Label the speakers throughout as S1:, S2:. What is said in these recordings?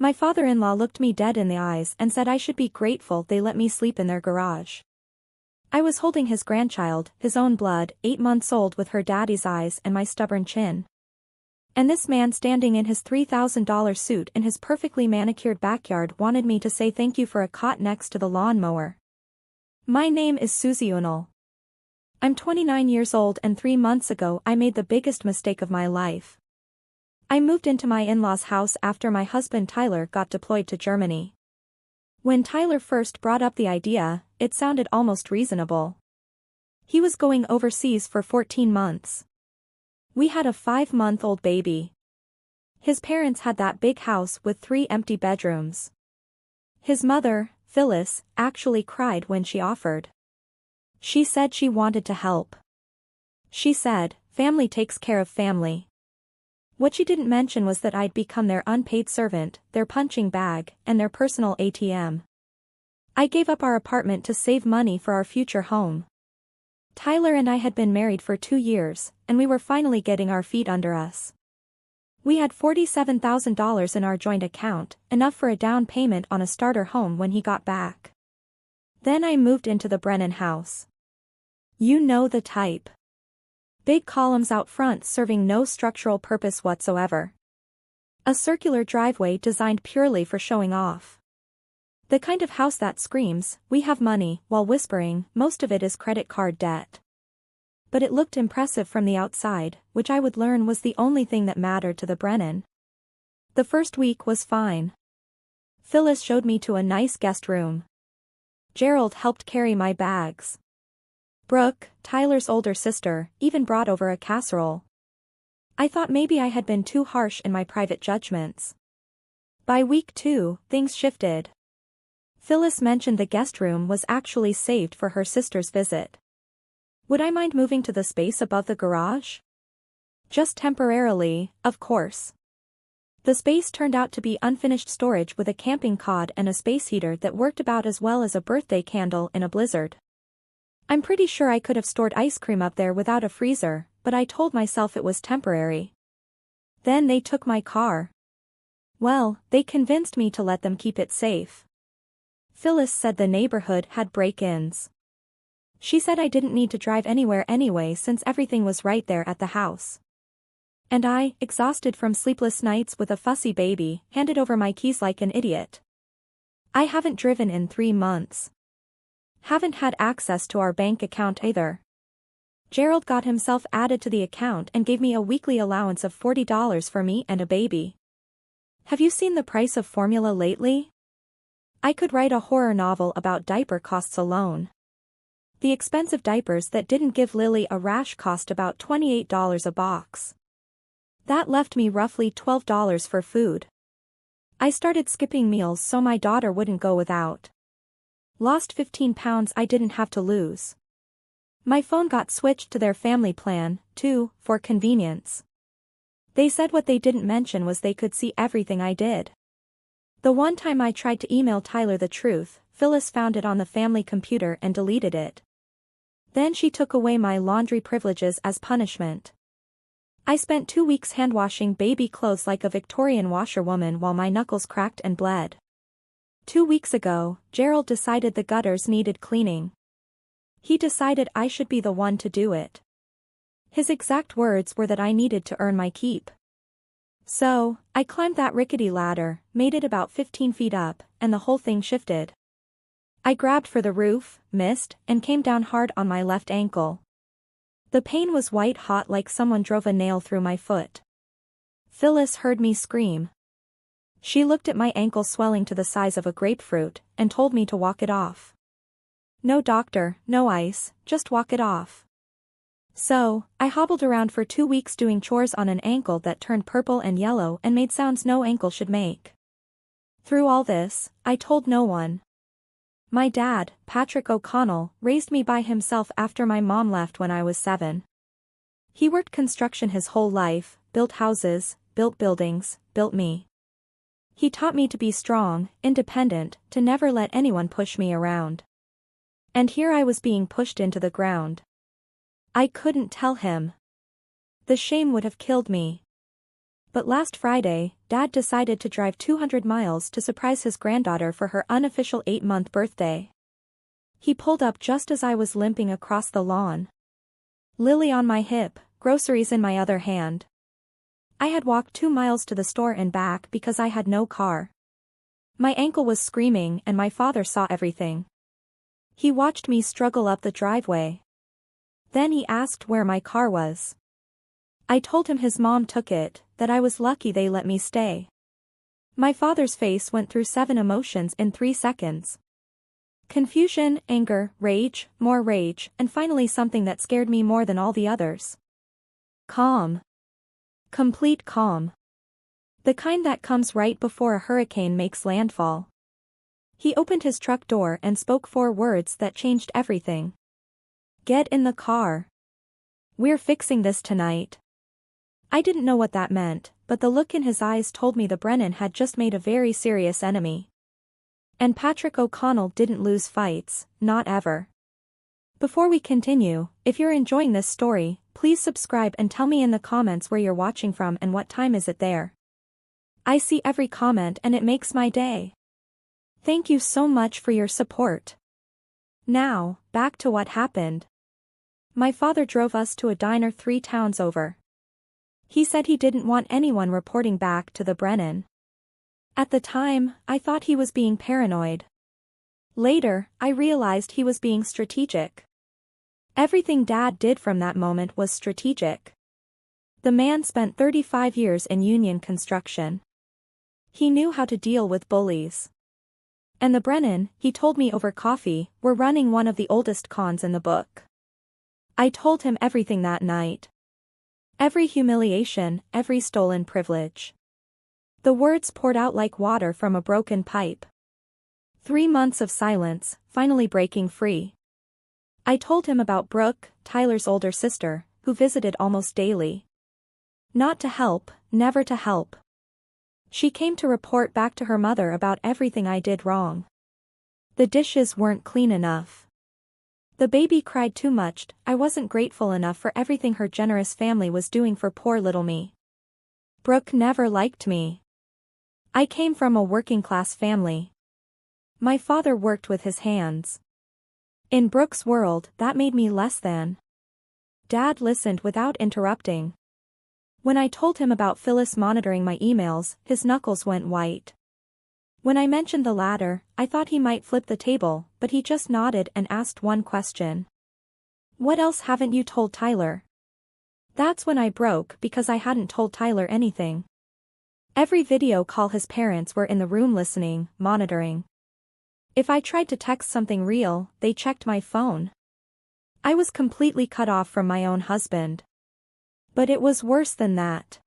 S1: My father-in-law looked me dead in the eyes and said I should be grateful they let me sleep in their garage. I was holding his grandchild, his own blood, 8 months old, with her daddy's eyes and my stubborn chin. And this man standing in his $3,000 suit in his perfectly manicured backyard wanted me to say thank you for a cot next to the lawnmower. My name is Susie Unal. I'm 29 years old and 3 months ago I made the biggest mistake of my life. I moved into my in-laws' house after my husband Tyler got deployed to Germany. When Tyler first brought up the idea, it sounded almost reasonable. He was going overseas for 14 months. We had a 5-month-old baby. His parents had that big house with 3 empty bedrooms. His mother, Phyllis, actually cried when she offered. She said she wanted to help. She said, family takes care of family. What she didn't mention was that I'd become their unpaid servant, their punching bag, and their personal ATM. I gave up our apartment to save money for our future home. Tyler and I had been married for 2 years, and we were finally getting our feet under us. We had $47,000 in our joint account, enough for a down payment on a starter home when he got back. Then I moved into the Brennan house. You know the type. Big columns out front serving no structural purpose whatsoever. A circular driveway designed purely for showing off. The kind of house that screams, we have money, while whispering, most of it is credit card debt. But it looked impressive from the outside, which I would learn was the only thing that mattered to the Brennan. The first week was fine. Phyllis showed me to a nice guest room. Gerald helped carry my bags. Brooke, Tyler's older sister, even brought over a casserole. I thought maybe I had been too harsh in my private judgments. By week 2, things shifted. Phyllis mentioned the guest room was actually saved for her sister's visit. Would I mind moving to the space above the garage? Just temporarily, of course. The space turned out to be unfinished storage with a camping cot and a space heater that worked about as well as a birthday candle in a blizzard. I'm pretty sure I could have stored ice cream up there without a freezer, but I told myself it was temporary. Then they took my car. Well, they convinced me to let them keep it safe. Phyllis said the neighborhood had break-ins. She said I didn't need to drive anywhere anyway since everything was right there at the house. And I, exhausted from sleepless nights with a fussy baby, handed over my keys like an idiot. I haven't driven in 3 months. Haven't had access to our bank account either. Gerald got himself added to the account and gave me a weekly allowance of $40 for me and a baby. Have you seen the price of formula lately? I could write a horror novel about diaper costs alone. The expensive diapers that didn't give Lily a rash cost about $28 a box. That left me roughly $12 for food. I started skipping meals so my daughter wouldn't go without. Lost 15 pounds I didn't have to lose. My phone got switched to their family plan, too, for convenience. They said what they didn't mention was they could see everything I did. The one time I tried to email Tyler the truth, Phyllis found it on the family computer and deleted it. Then she took away my laundry privileges as punishment. I spent 2 weeks hand-washing baby clothes like a Victorian washerwoman while my knuckles cracked and bled. 2 weeks ago, Gerald decided the gutters needed cleaning. He decided I should be the one to do it. His exact words were that I needed to earn my keep. So, I climbed that rickety ladder, made it about 15 feet up, and the whole thing shifted. I grabbed for the roof, missed, and came down hard on my left ankle. The pain was white hot like someone drove a nail through my foot. Phyllis heard me scream. She looked at my ankle swelling to the size of a grapefruit, and told me to walk it off. No doctor, no ice, just walk it off. So, I hobbled around for 2 weeks doing chores on an ankle that turned purple and yellow and made sounds no ankle should make. Through all this, I told no one. My dad, Patrick O'Connell, raised me by himself after my mom left when I was 7. He worked construction his whole life, built houses, built buildings, built me. He taught me to be strong, independent, to never let anyone push me around. And here I was being pushed into the ground. I couldn't tell him. The shame would have killed me. But last Friday, Dad decided to drive 200 miles to surprise his granddaughter for her unofficial 8-month birthday. He pulled up just as I was limping across the lawn. Lily on my hip, groceries in my other hand. I had walked 2 miles to the store and back because I had no car. My ankle was screaming and my father saw everything. He watched me struggle up the driveway. Then he asked where my car was. I told him his mom took it, that I was lucky they let me stay. My father's face went through 7 emotions in 3 seconds. Confusion, anger, rage, more rage, and finally something that scared me more than all the others. Calm. Complete calm. The kind that comes right before a hurricane makes landfall. He opened his truck door and spoke 4 words that changed everything. Get in the car. We're fixing this tonight. I didn't know what that meant, but the look in his eyes told me the Brennan had just made a very serious enemy. And Patrick O'Connell didn't lose fights, not ever. Before we continue, if you're enjoying this story, please subscribe and tell me in the comments where you're watching from and what time is it there. I see every comment and it makes my day. Thank you so much for your support. Now, back to what happened. My father drove us to a diner 3 towns over. He said he didn't want anyone reporting back to the Brennan. At the time, I thought he was being paranoid. Later, I realized he was being strategic. Everything Dad did from that moment was strategic. The man spent 35 years in union construction. He knew how to deal with bullies. And the Brennan, he told me over coffee, were running one of the oldest cons in the book. I told him everything that night. Every humiliation, every stolen privilege. The words poured out like water from a broken pipe. 3 months of silence, finally breaking free. I told him about Brooke, Tyler's older sister, who visited almost daily. Not to help, never to help. She came to report back to her mother about everything I did wrong. The dishes weren't clean enough. The baby cried too much, I wasn't grateful enough for everything her generous family was doing for poor little me. Brooke never liked me. I came from a working-class family. My father worked with his hands. In Brooke's world, that made me less than. Dad listened without interrupting. When I told him about Phyllis monitoring my emails, his knuckles went white. When I mentioned the latter, I thought he might flip the table, but he just nodded and asked one question. What else haven't you told Tyler? That's when I broke because I hadn't told Tyler anything. Every video call his parents were in the room listening, monitoring. If I tried to text something real, they checked my phone. I was completely cut off from my own husband. But it was worse than that.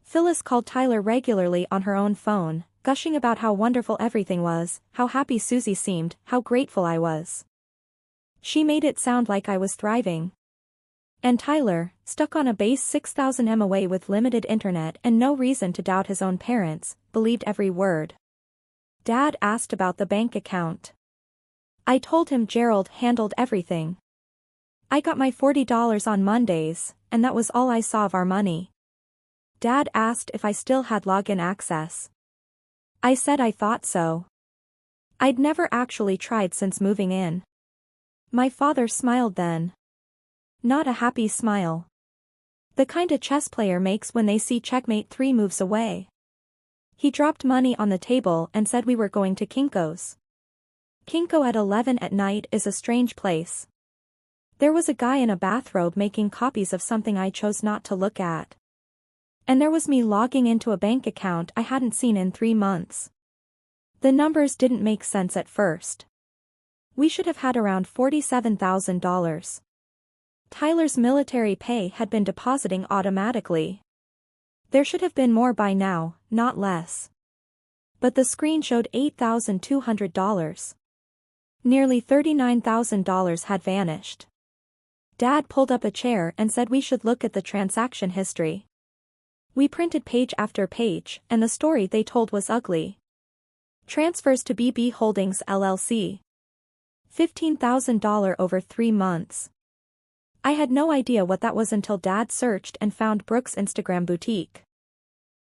S1: Phyllis called Tyler regularly on her own phone, gushing about how wonderful everything was, how happy Susie seemed, how grateful I was. She made it sound like I was thriving. And Tyler, stuck on a base 6,000 m away with limited internet and no reason to doubt his own parents, believed every word. Dad asked about the bank account. I told him Gerald handled everything. I got my $40 on Mondays, and that was all I saw of our money. Dad asked if I still had login access. I said I thought so. I'd never actually tried since moving in. My father smiled then. Not a happy smile. The kind a chess player makes when they see checkmate 3 moves away. He dropped money on the table and said we were going to Kinko's. Kinko at 11 at night is a strange place. There was a guy in a bathrobe making copies of something I chose not to look at. And there was me logging into a bank account I hadn't seen in 3 months. The numbers didn't make sense at first. We should have had around $47,000. Tyler's military pay had been depositing automatically. There should have been more by now, not less. But the screen showed $8,200. Nearly $39,000 had vanished. Dad pulled up a chair and said we should look at the transaction history. We printed page after page, and the story they told was ugly. Transfers to BB Holdings LLC. $15,000 over 3 months. I had no idea what that was until Dad searched and found Brooke's Instagram boutique.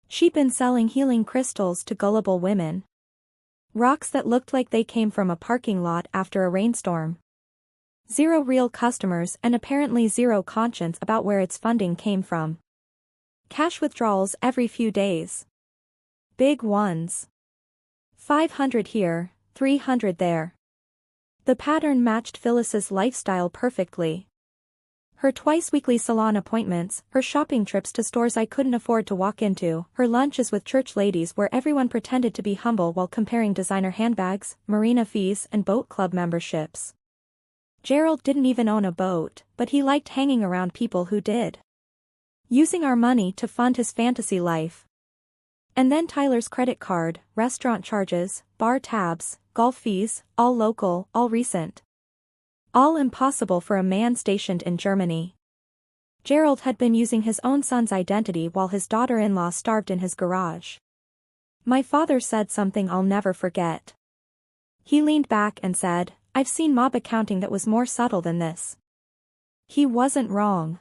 S1: She'd been selling healing crystals to gullible women. Rocks that looked like they came from a parking lot after a rainstorm. Zero real customers and apparently zero conscience about where its funding came from. Cash withdrawals every few days. Big ones. 500 here, 300 there. The pattern matched Phyllis's lifestyle perfectly. Her twice-weekly salon appointments, her shopping trips to stores I couldn't afford to walk into, her lunches with church ladies where everyone pretended to be humble while comparing designer handbags, marina fees and boat club memberships. Gerald didn't even own a boat, but he liked hanging around people who did. Using our money to fund his fantasy life. And then Tyler's credit card, restaurant charges, bar tabs, golf fees, all local, all recent. All impossible for a man stationed in Germany. Gerald had been using his own son's identity while his daughter-in-law starved in his garage. My father said something I'll never forget. He leaned back and said, "I've seen mob accounting that was more subtle than this." He wasn't wrong.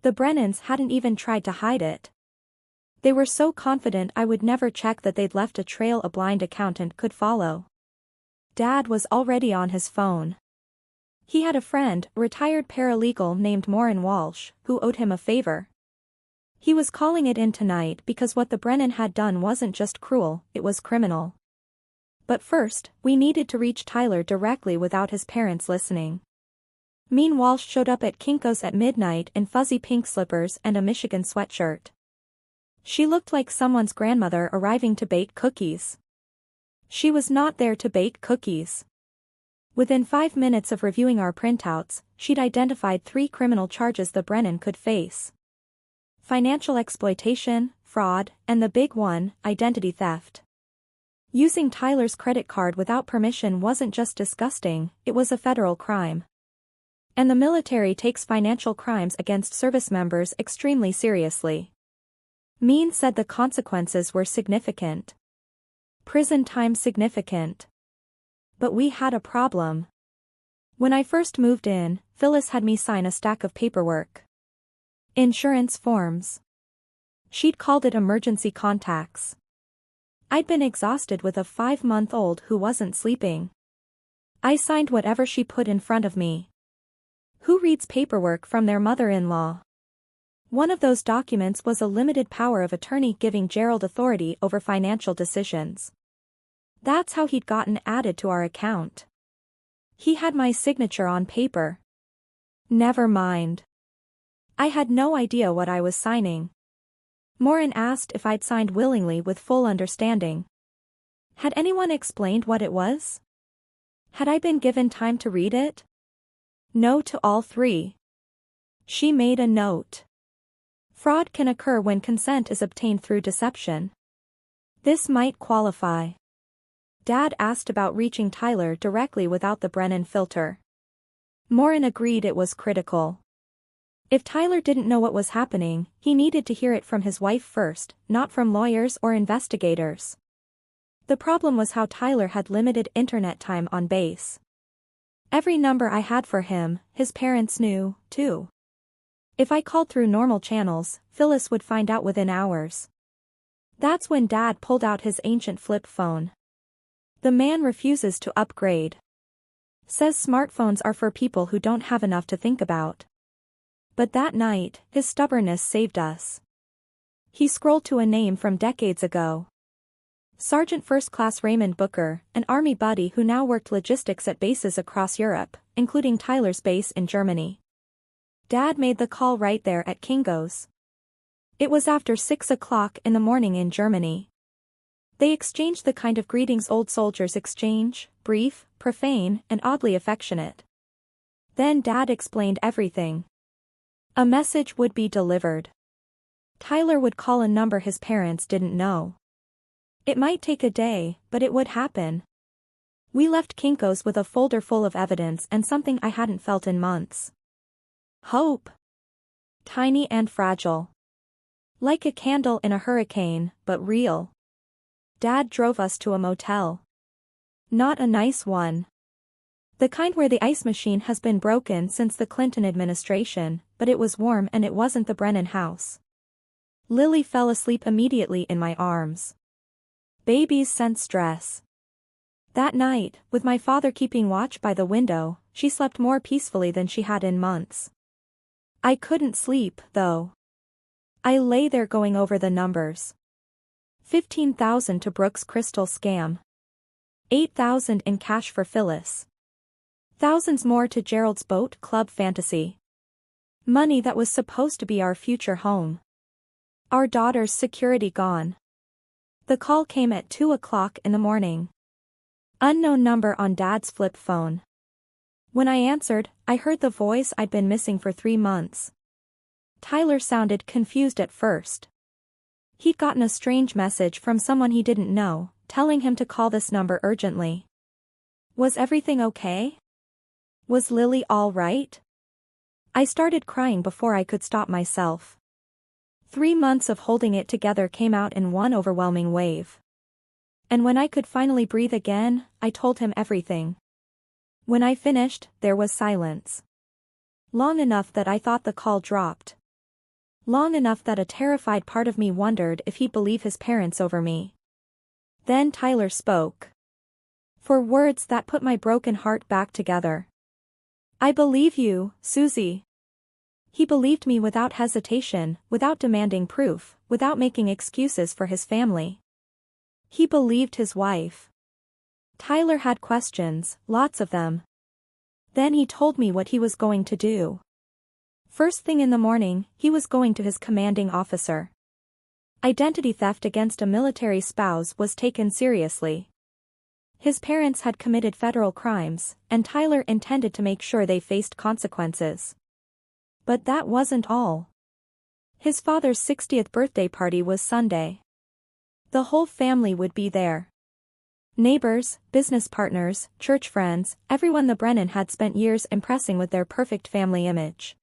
S1: The Brennans hadn't even tried to hide it. They were so confident I would never check that they'd left a trail a blind accountant could follow. Dad was already on his phone. He had a friend, a retired paralegal named Maureen Walsh, who owed him a favor. He was calling it in tonight because what the Brennan had done wasn't just cruel, it was criminal. But first, we needed to reach Tyler directly without his parents listening. Mean Walsh showed up at Kinko's at midnight in fuzzy pink slippers and a Michigan sweatshirt. She looked like someone's grandmother arriving to bake cookies. She was not there to bake cookies. Within 5 minutes of reviewing our printouts, she'd identified 3 criminal charges the Brennan could face. Financial exploitation, fraud, and the big one, identity theft. Using Tyler's credit card without permission wasn't just disgusting, it was a federal crime. And the military takes financial crimes against service members extremely seriously. Mean said the consequences were significant. Prison time significant. But we had a problem. When I first moved in, Phyllis had me sign a stack of paperwork. Insurance forms. She'd called it emergency contacts. I'd been exhausted with a 5-month-old who wasn't sleeping. I signed whatever she put in front of me. Who reads paperwork from their mother-in-law? One of those documents was a limited power of attorney giving Gerald authority over financial decisions. That's how he'd gotten added to our account. He had my signature on paper. Never mind. I had no idea what I was signing. Maureen asked if I'd signed willingly with full understanding. Had anyone explained what it was? Had I been given time to read it? No to all 3. She made a note. Fraud can occur when consent is obtained through deception. This might qualify. Dad asked about reaching Tyler directly without the Brennan filter. Maureen agreed it was critical. If Tyler didn't know what was happening, he needed to hear it from his wife first, not from lawyers or investigators. The problem was how Tyler had limited internet time on base. Every number I had for him, his parents knew, too. If I called through normal channels, Phyllis would find out within hours. That's when Dad pulled out his ancient flip phone. The man refuses to upgrade. Says smartphones are for people who don't have enough to think about. But that night, his stubbornness saved us. He scrolled to a name from decades ago. Sergeant First Class Raymond Booker, an Army buddy who now worked logistics at bases across Europe, including Tyler's base in Germany. Dad made the call right there at Kinko's. It was after 6 o'clock in the morning in Germany. They exchanged the kind of greetings old soldiers exchange, brief, profane, and oddly affectionate. Then Dad explained everything. A message would be delivered. Tyler would call a number his parents didn't know. It might take a day, but it would happen. We left Kinko's with a folder full of evidence and something I hadn't felt in months. Hope. Tiny and fragile. Like a candle in a hurricane, but real. Dad drove us to a motel. Not a nice one. The kind where the ice machine has been broken since the Clinton administration, but it was warm and it wasn't the Brennan house. Lily fell asleep immediately in my arms. Babies sense stress. That night, with my father keeping watch by the window, she slept more peacefully than she had in months. I couldn't sleep, though. I lay there going over the numbers. 15,000 to Brooks' crystal scam. 8,000 in cash for Phyllis. Thousands more to Gerald's boat club fantasy. Money that was supposed to be our future home. Our daughter's security gone. The call came at 2 o'clock in the morning. Unknown number on Dad's flip phone. When I answered, I heard the voice I'd been missing for 3 months. Tyler sounded confused at first. He'd gotten a strange message from someone he didn't know, telling him to call this number urgently. Was everything okay? Was Lily all right? I started crying before I could stop myself. 3 months of holding it together came out in one overwhelming wave. And when I could finally breathe again, I told him everything. When I finished, there was silence. Long enough that I thought the call dropped. Long enough that a terrified part of me wondered if he'd believe his parents over me. Then Tyler spoke. For words that put my broken heart back together. I believe you, Susie. He believed me without hesitation, without demanding proof, without making excuses for his family. He believed his wife. Tyler had questions, lots of them. Then he told me what he was going to do. First thing in the morning, he was going to his commanding officer. Identity theft against a military spouse was taken seriously. His parents had committed federal crimes, and Tyler intended to make sure they faced consequences. But that wasn't all. His father's 60th birthday party was Sunday. The whole family would be there. Neighbors, business partners, church friends, everyone the Brennan had spent years impressing with their perfect family image.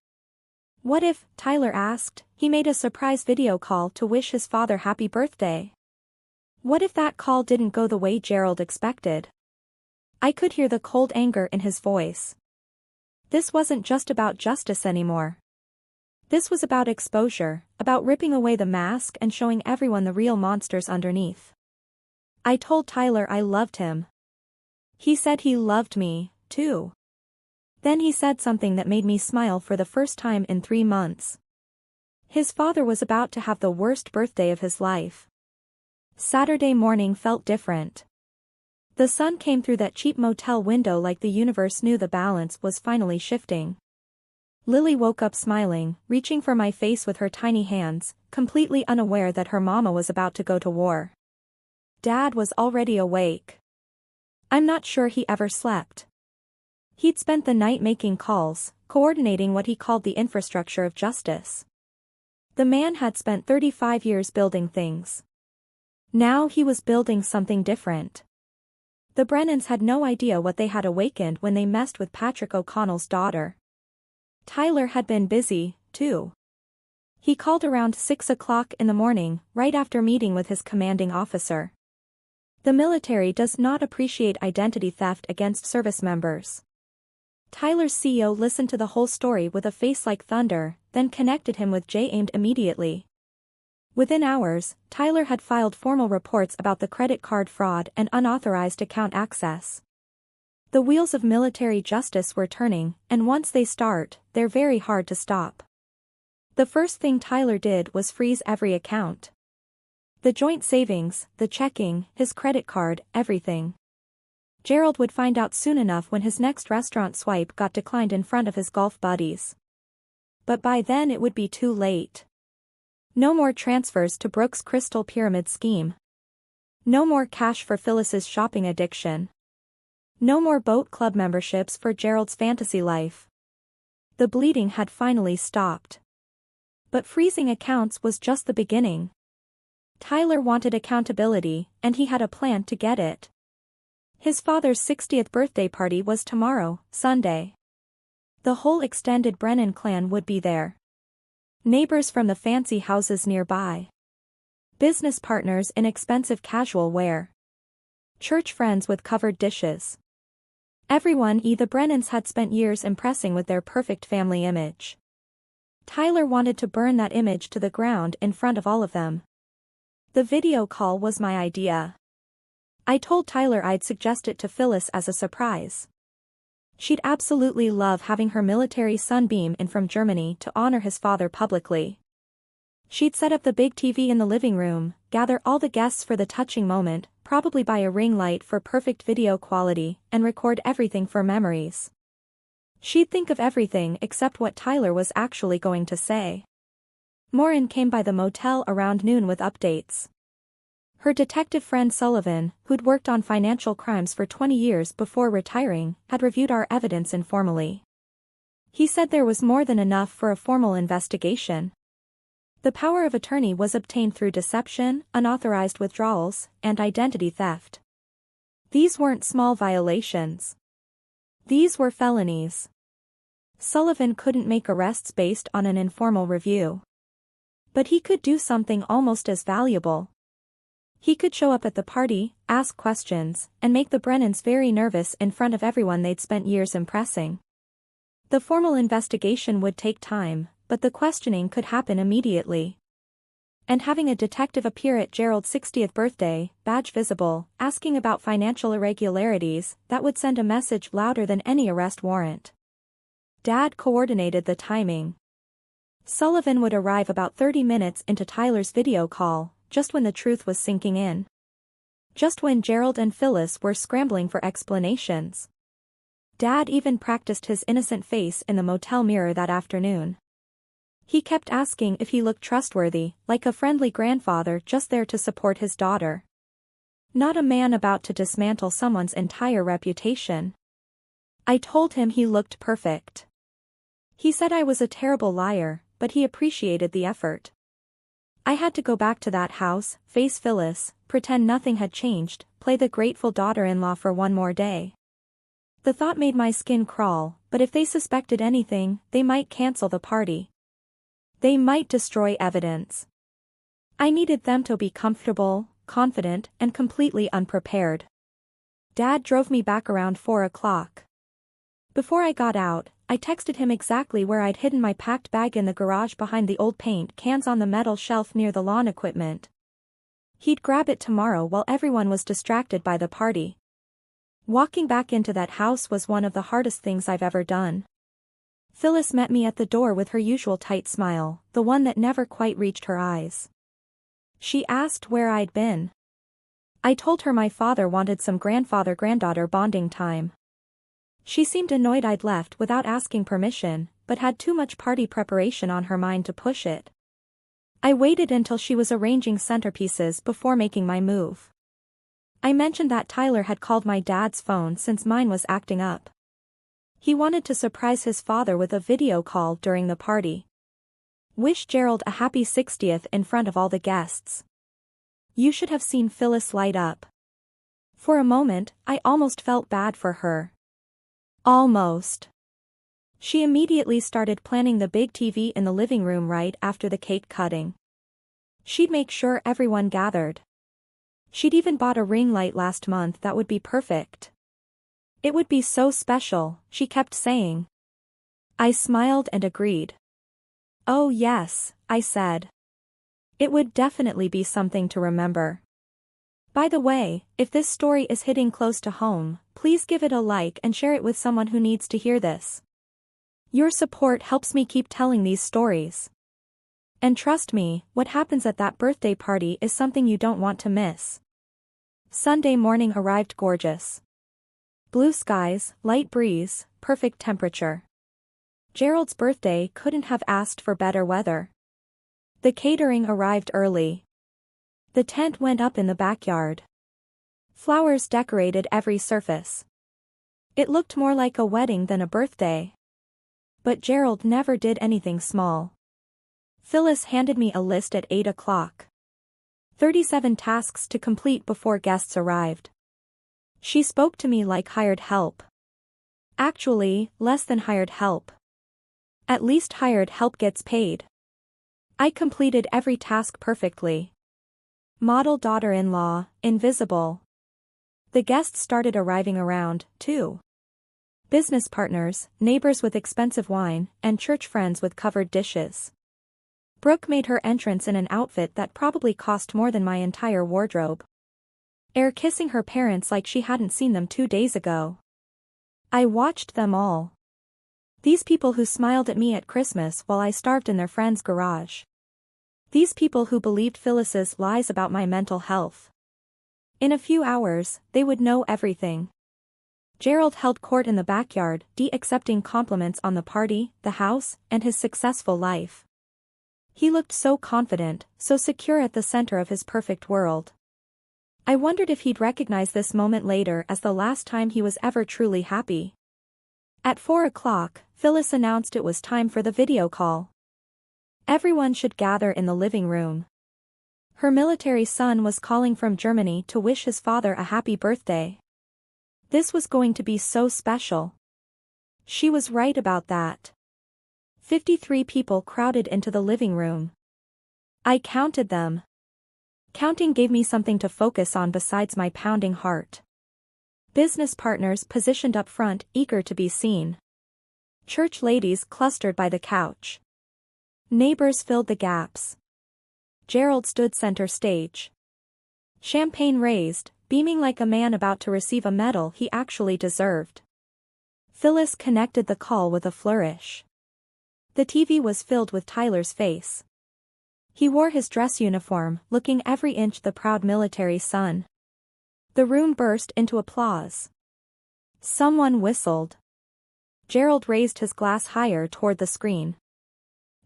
S1: What if, Tyler asked, he made a surprise video call to wish his father happy birthday? What if that call didn't go the way Gerald expected? I could hear the cold anger in his voice. This wasn't just about justice anymore. This was about exposure, about ripping away the mask and showing everyone the real monsters underneath. I told Tyler I loved him. He said he loved me, too. Then he said something that made me smile for the first time in 3 months. His father was about to have the worst birthday of his life. Saturday morning felt different. The sun came through that cheap motel window like the universe knew the balance was finally shifting. Lily woke up smiling, reaching for my face with her tiny hands, completely unaware that her mama was about to go to war. Dad was already awake. I'm not sure he ever slept. He'd spent the night making calls, coordinating what he called the infrastructure of justice. The man had spent 35 years building things. Now he was building something different. The Brennans had no idea what they had awakened when they messed with Patrick O'Connell's daughter. Tyler had been busy, too. He called around 6 o'clock in the morning, right after meeting with his commanding officer. The military does not appreciate identity theft against service members. Tyler's CEO listened to the whole story with a face like thunder, then connected him with Jay aimed immediately. Within hours, Tyler had filed formal reports about the credit card fraud and unauthorized account access. The wheels of military justice were turning, and once they start, they're very hard to stop. The first thing Tyler did was freeze every account. The joint savings, the checking, his credit card, everything. Gerald would find out soon enough when his next restaurant swipe got declined in front of his golf buddies. But by then it would be too late. No more transfers to Brooks' Crystal Pyramid scheme. No more cash for Phyllis's shopping addiction. No more boat club memberships for Gerald's fantasy life. The bleeding had finally stopped. But freezing accounts was just the beginning. Tyler wanted accountability, and he had a plan to get it. His father's 60th birthday party was tomorrow, Sunday. The whole extended Brennan clan would be there. Neighbors from the fancy houses nearby. Business partners in expensive casual wear. Church friends with covered dishes. Everyone the Brennans had spent years impressing with their perfect family image. Tyler wanted to burn that image to the ground in front of all of them. The video call was my idea. I told Tyler I'd suggest it to Phyllis as a surprise. She'd absolutely love having her military son beam in from Germany to honor his father publicly. She'd set up the big TV in the living room, gather all the guests for the touching moment, probably buy a ring light for perfect video quality, and record everything for memories. She'd think of everything except what Tyler was actually going to say. Maureen came by the motel around noon with updates. Her detective friend Sullivan, who'd worked on financial crimes for 20 years before retiring, had reviewed our evidence informally. He said there was more than enough for a formal investigation. The power of attorney was obtained through deception, unauthorized withdrawals, and identity theft. These weren't small violations. These were felonies. Sullivan couldn't make arrests based on an informal review. But he could do something almost as valuable. He could show up at the party, ask questions, and make the Brennans very nervous in front of everyone they'd spent years impressing. The formal investigation would take time, but the questioning could happen immediately. And having a detective appear at Gerald's 60th birthday, badge visible, asking about financial irregularities, that would send a message louder than any arrest warrant. Dad coordinated the timing. Sullivan would arrive about 30 minutes into Tyler's video call, just when the truth was sinking in. Just when Gerald and Phyllis were scrambling for explanations. Dad even practiced his innocent face in the motel mirror that afternoon. He kept asking if he looked trustworthy, like a friendly grandfather just there to support his daughter. Not a man about to dismantle someone's entire reputation. I told him he looked perfect. He said I was a terrible liar, but he appreciated the effort. I had to go back to that house, face Phyllis, pretend nothing had changed, play the grateful daughter-in-law for one more day. The thought made my skin crawl, but if they suspected anything, they might cancel the party. They might destroy evidence. I needed them to be comfortable, confident, and completely unprepared. Dad drove me back around 4 o'clock. Before I got out, I texted him exactly where I'd hidden my packed bag in the garage behind the old paint cans on the metal shelf near the lawn equipment. He'd grab it tomorrow while everyone was distracted by the party. Walking back into that house was one of the hardest things I've ever done. Phyllis met me at the door with her usual tight smile, the one that never quite reached her eyes. She asked where I'd been. I told her my father wanted some grandfather-granddaughter bonding time. She seemed annoyed I'd left without asking permission, but had too much party preparation on her mind to push it. I waited until she was arranging centerpieces before making my move. I mentioned that Tyler had called my dad's phone since mine was acting up. He wanted to surprise his father with a video call during the party. Wish Gerald a happy 60th in front of all the guests. You should have seen Phyllis light up. For a moment, I almost felt bad for her. Almost. She immediately started planning the big TV in the living room right after the cake cutting. She'd make sure everyone gathered. She'd even bought a ring light last month that would be perfect. It would be so special, she kept saying. I smiled and agreed. Oh yes, I said. It would definitely be something to remember. By the way, if this story is hitting close to home, please give it a like and share it with someone who needs to hear this. Your support helps me keep telling these stories. And trust me, what happens at that birthday party is something you don't want to miss. Sunday morning arrived gorgeous. Blue skies, light breeze, perfect temperature. Gerald's birthday couldn't have asked for better weather. The catering arrived early. The tent went up in the backyard. Flowers decorated every surface. It looked more like a wedding than a birthday. But Gerald never did anything small. Phyllis handed me a list at 8 o'clock. 37 tasks to complete before guests arrived. She spoke to me like hired help. Actually, less than hired help. At least hired help gets paid. I completed every task perfectly. Model daughter-in-law, invisible. The guests started arriving around 2. Business partners, neighbors with expensive wine, and church friends with covered dishes. Brooke made her entrance in an outfit that probably cost more than my entire wardrobe. Kissing her parents like she hadn't seen them 2 days ago. I watched them all. These people who smiled at me at Christmas while I starved in their friend's garage. These people who believed Phyllis's lies about my mental health. In a few hours, they would know everything. Gerald held court in the backyard, accepting compliments on the party, the house, and his successful life. He looked so confident, so secure at the center of his perfect world. I wondered if he'd recognize this moment later as the last time he was ever truly happy. At 4 o'clock, Phyllis announced it was time for the video call. Everyone should gather in the living room. Her military son was calling from Germany to wish his father a happy birthday. This was going to be so special. She was right about that. 53 people crowded into the living room. I counted them. Counting gave me something to focus on besides my pounding heart. Business partners positioned up front, eager to be seen. Church ladies clustered by the couch. Neighbors filled the gaps. Gerald stood center stage. Champagne raised, beaming like a man about to receive a medal he actually deserved. Phyllis connected the call with a flourish. The TV was filled with Tyler's face. He wore his dress uniform, looking every inch the proud military son. The room burst into applause. Someone whistled. Gerald raised his glass higher toward the screen.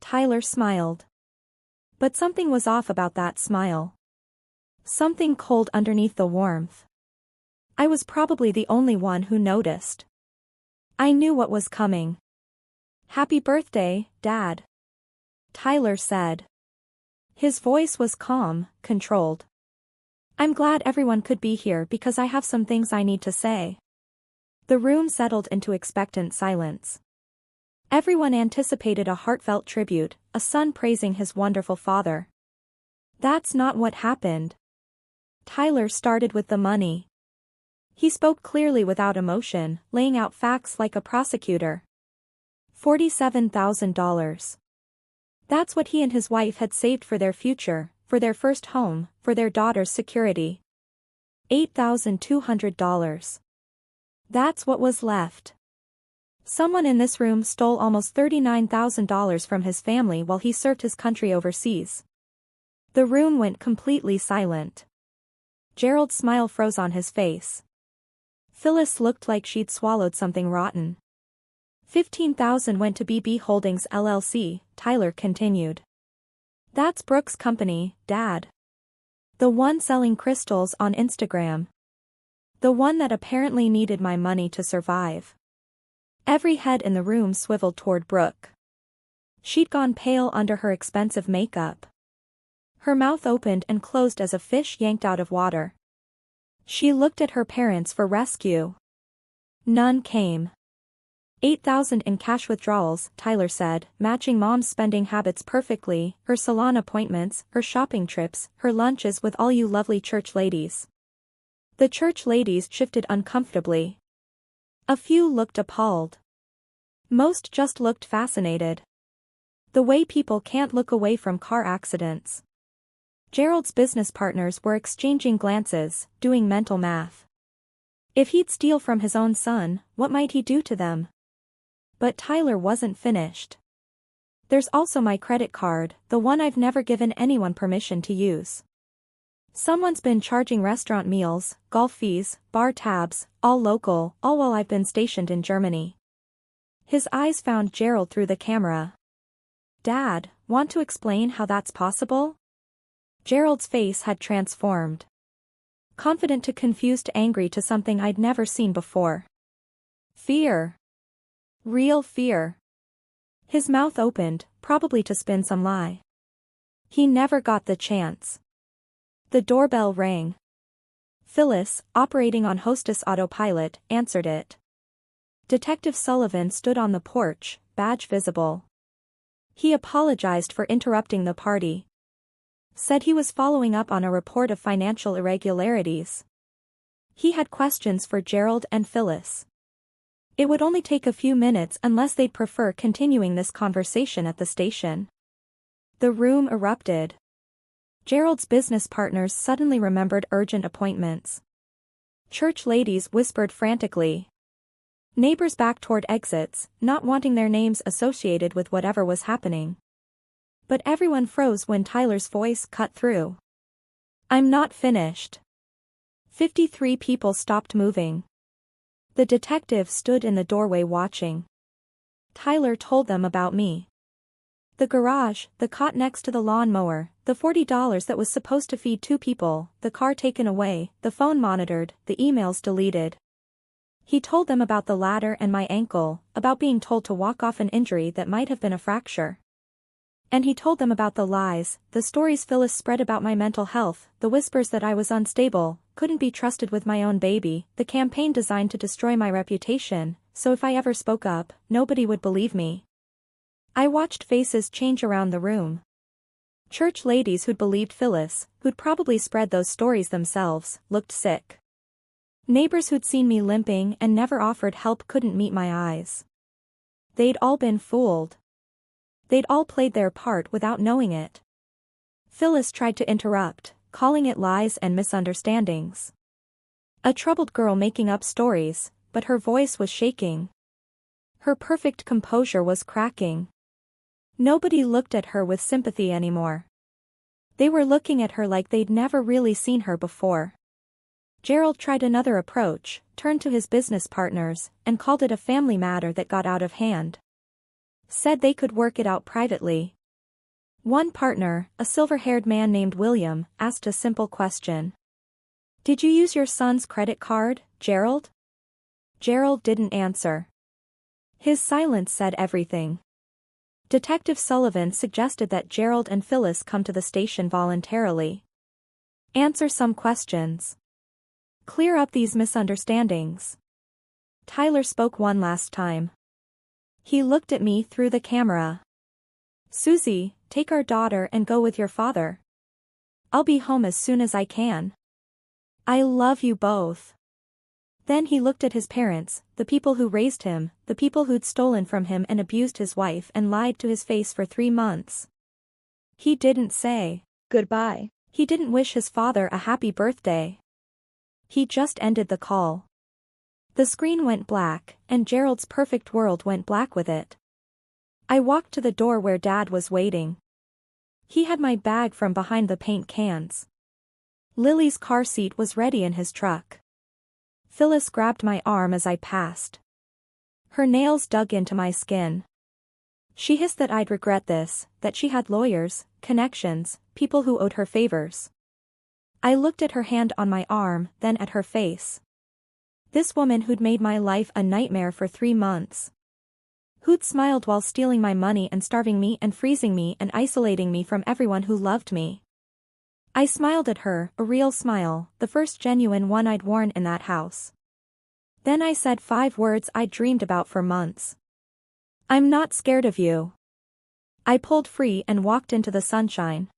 S1: Tyler smiled. But something was off about that smile. Something cold underneath the warmth. I was probably the only one who noticed. I knew what was coming. "Happy birthday, Dad," Tyler said. His voice was calm, controlled. "I'm glad everyone could be here because I have some things I need to say." The room settled into expectant silence. Everyone anticipated a heartfelt tribute, a son praising his wonderful father. That's not what happened. Tyler started with the money. He spoke clearly without emotion, laying out facts like a prosecutor. $47,000. That's what he and his wife had saved for their future, for their first home, for their daughter's security. $8,200. That's what was left. Someone in this room stole almost $39,000 from his family while he served his country overseas. The room went completely silent. Gerald's smile froze on his face. Phyllis looked like she'd swallowed something rotten. $15,000 went to BB Holdings LLC, Tyler continued. That's Brooke's company, Dad. The one selling crystals on Instagram. The one that apparently needed my money to survive. Every head in the room swiveled toward Brooke. She'd gone pale under her expensive makeup. Her mouth opened and closed as a fish yanked out of water. She looked at her parents for rescue. None came. $8,000 in cash withdrawals, Tyler said, matching Mom's spending habits perfectly, her salon appointments, her shopping trips, her lunches with all you lovely church ladies. The church ladies shifted uncomfortably. A few looked appalled. Most just looked fascinated. The way people can't look away from car accidents. Gerald's business partners were exchanging glances, doing mental math. If he'd steal from his own son, what might he do to them? But Tyler wasn't finished. There's also my credit card, the one I've never given anyone permission to use. Someone's been charging restaurant meals, golf fees, bar tabs, all local, all while I've been stationed in Germany. His eyes found Gerald through the camera. Dad, want to explain how that's possible? Gerald's face had transformed. Confident to confused to angry to something I'd never seen before. Fear. Real fear. His mouth opened, probably to spin some lie. He never got the chance. The doorbell rang. Phyllis, operating on Hostess autopilot, answered it. Detective Sullivan stood on the porch, badge visible. He apologized for interrupting the party. Said he was following up on a report of financial irregularities. He had questions for Gerald and Phyllis. It would only take a few minutes unless they'd prefer continuing this conversation at the station. The room erupted. Gerald's business partners suddenly remembered urgent appointments. Church ladies whispered frantically. Neighbors backed toward exits, not wanting their names associated with whatever was happening. But everyone froze when Tyler's voice cut through. "I'm not finished." 53 people stopped moving. The detective stood in the doorway watching. Tyler told them about me. The garage, the cot next to the lawnmower, the $40 that was supposed to feed 2 people, the car taken away, the phone monitored, the emails deleted. He told them about the ladder and my ankle, about being told to walk off an injury that might have been a fracture. And he told them about the lies, the stories Phyllis spread about my mental health, the whispers that I was unstable, couldn't be trusted with my own baby, the campaign designed to destroy my reputation, so if I ever spoke up, nobody would believe me. I watched faces change around the room. Church ladies who'd believed Phyllis, who'd probably spread those stories themselves, looked sick. Neighbors who'd seen me limping and never offered help couldn't meet my eyes. They'd all been fooled. They'd all played their part without knowing it. Phyllis tried to interrupt, calling it lies and misunderstandings. A troubled girl making up stories, but her voice was shaking. Her perfect composure was cracking. Nobody looked at her with sympathy anymore. They were looking at her like they'd never really seen her before. Gerald tried another approach, turned to his business partners, and called it a family matter that got out of hand. Said they could work it out privately. One partner, a silver-haired man named William, asked a simple question. "Did you use your son's credit card, Gerald?" Gerald didn't answer. His silence said everything. Detective Sullivan suggested that Gerald and Phyllis come to the station voluntarily. Answer some questions. Clear up these misunderstandings. Tyler spoke one last time. He looked at me through the camera. "Susie, take our daughter and go with your father. I'll be home as soon as I can. I love you both." Then he looked at his parents, the people who raised him, the people who'd stolen from him and abused his wife and lied to his face for 3 months. He didn't say goodbye. He didn't wish his father a happy birthday. He just ended the call. The screen went black, and Gerald's perfect world went black with it. I walked to the door where Dad was waiting. He had my bag from behind the paint cans. Lily's car seat was ready in his truck. Phyllis grabbed my arm as I passed. Her nails dug into my skin. She hissed that I'd regret this, that she had lawyers, connections, people who owed her favors. I looked at her hand on my arm, then at her face. This woman who'd made my life a nightmare for 3 months. Who'd smiled while stealing my money and starving me and freezing me and isolating me from everyone who loved me. I smiled at her, a real smile, the first genuine one I'd worn in that house. Then I said 5 words I'd dreamed about for months. "I'm not scared of you." I pulled free and walked into the sunshine.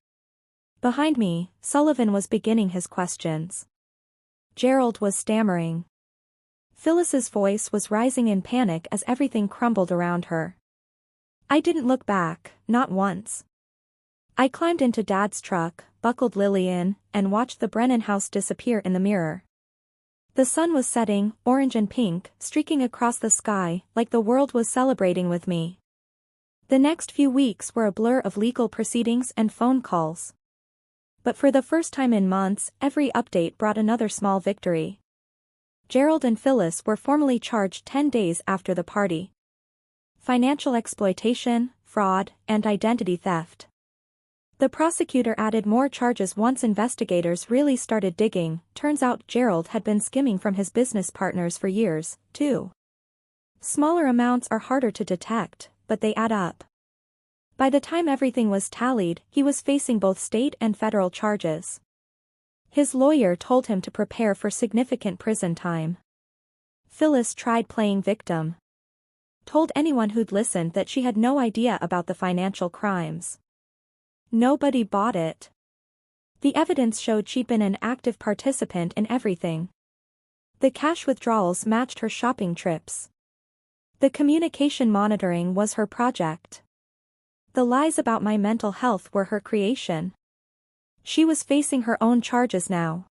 S1: Behind me, Sullivan was beginning his questions. Gerald was stammering. Phyllis's voice was rising in panic as everything crumbled around her. I didn't look back, not once. I climbed into Dad's truck, buckled Lily in, and watched the Brennan house disappear in the mirror. The sun was setting, orange and pink, streaking across the sky, like the world was celebrating with me. The next few weeks were a blur of legal proceedings and phone calls. But for the first time in months, every update brought another small victory. Gerald and Phyllis were formally charged 10 days after the party. Financial exploitation, fraud, and identity theft. The prosecutor added more charges once investigators really started digging. Turns out Gerald had been skimming from his business partners for years, too. Smaller amounts are harder to detect, but they add up. By the time everything was tallied, he was facing both state and federal charges. His lawyer told him to prepare for significant prison time. Phyllis tried playing victim. Told anyone who'd listened that she had no idea about the financial crimes. Nobody bought it. The evidence showed she'd been an active participant in everything. The cash withdrawals matched her shopping trips. The communication monitoring was her project. The lies about my mental health were her creation. She was facing her own charges now.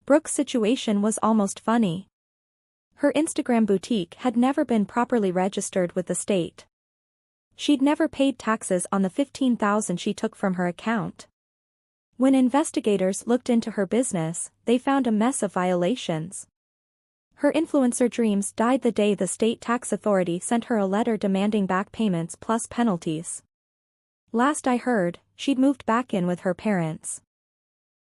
S1: Brooke's situation was almost funny. Her Instagram boutique had never been properly registered with the state. She'd never paid taxes on the $15,000 she took from her account. When investigators looked into her business, they found a mess of violations. Her influencer dreams died the day the state tax authority sent her a letter demanding back payments plus penalties. Last I heard, she'd moved back in with her parents.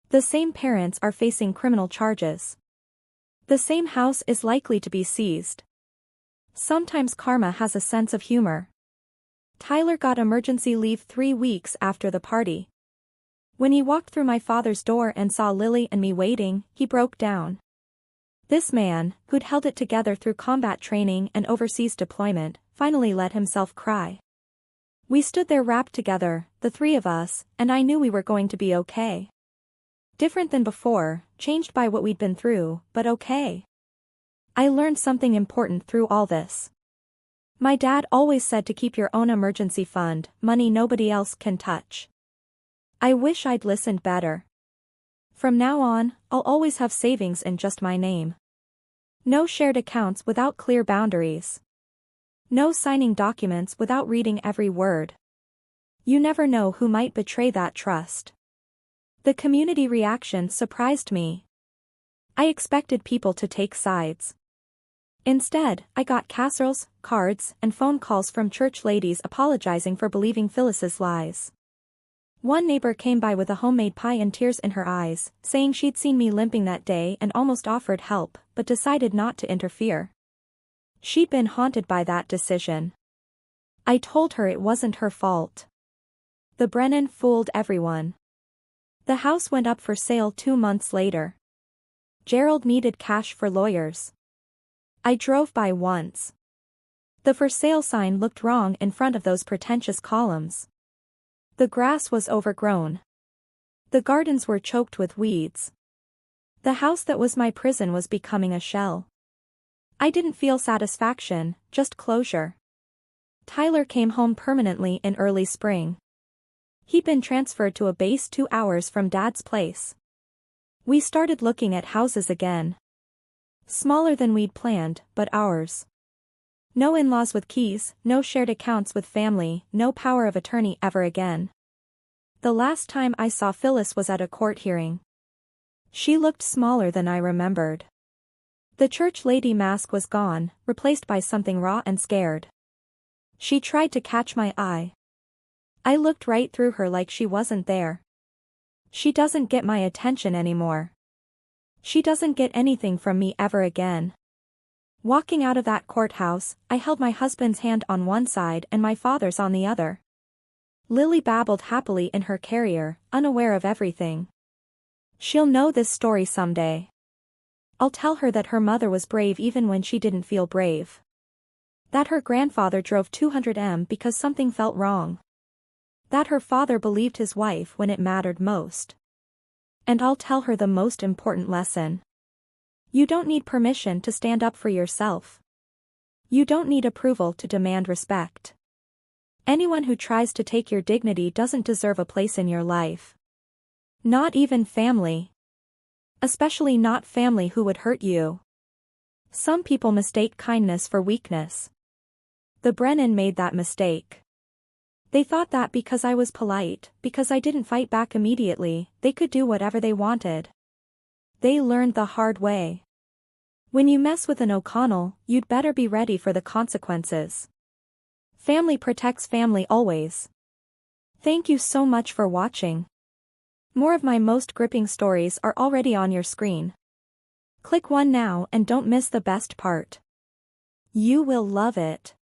S1: The same parents are facing criminal charges. The same house is likely to be seized. Sometimes karma has a sense of humor. Tyler got emergency leave 3 weeks after the party. When he walked through my father's door and saw Lily and me waiting, he broke down. This man, who'd held it together through combat training and overseas deployment, finally let himself cry. We stood there wrapped together, the three of us, and I knew we were going to be okay. Different than before, changed by what we'd been through, but okay. I learned something important through all this. My dad always said to keep your own emergency fund, money nobody else can touch. I wish I'd listened better. From now on, I'll always have savings in just my name. No shared accounts without clear boundaries. No signing documents without reading every word. You never know who might betray that trust. The community reaction surprised me. I expected people to take sides. Instead, I got casseroles, cards, and phone calls from church ladies apologizing for believing Phyllis's lies. One neighbor came by with a homemade pie and tears in her eyes, saying she'd seen me limping that day and almost offered help, but decided not to interfere. She'd been haunted by that decision. I told her it wasn't her fault. The Brennan fooled everyone. The house went up for sale 2 months later. Gerald needed cash for lawyers. I drove by once. The for sale sign looked wrong in front of those pretentious columns. The grass was overgrown. The gardens were choked with weeds. The house that was my prison was becoming a shell. I didn't feel satisfaction, just closure. Tyler came home permanently in early spring. He'd been transferred to a base 2 hours from Dad's place. We started looking at houses again. Smaller than we'd planned, but ours. No in-laws with keys, no shared accounts with family, no power of attorney ever again. The last time I saw Phyllis was at a court hearing. She looked smaller than I remembered. The church lady mask was gone, replaced by something raw and scared. She tried to catch my eye. I looked right through her like she wasn't there. She doesn't get my attention anymore. She doesn't get anything from me ever again. Walking out of that courthouse, I held my husband's hand on one side and my father's on the other. Lily babbled happily in her carrier, unaware of everything. She'll know this story someday. I'll tell her that her mother was brave even when she didn't feel brave. That her grandfather drove 200 because something felt wrong. That her father believed his wife when it mattered most. And I'll tell her the most important lesson. You don't need permission to stand up for yourself. You don't need approval to demand respect. Anyone who tries to take your dignity doesn't deserve a place in your life. Not even family. Especially not family who would hurt you. Some people mistake kindness for weakness. The Brennan made that mistake. They thought that because I was polite, because I didn't fight back immediately, they could do whatever they wanted. They learned the hard way. When you mess with an O'Connell, you'd better be ready for the consequences. Family protects family always. Thank you so much for watching. More of my most gripping stories are already on your screen. Click one now and don't miss the best part. You will love it.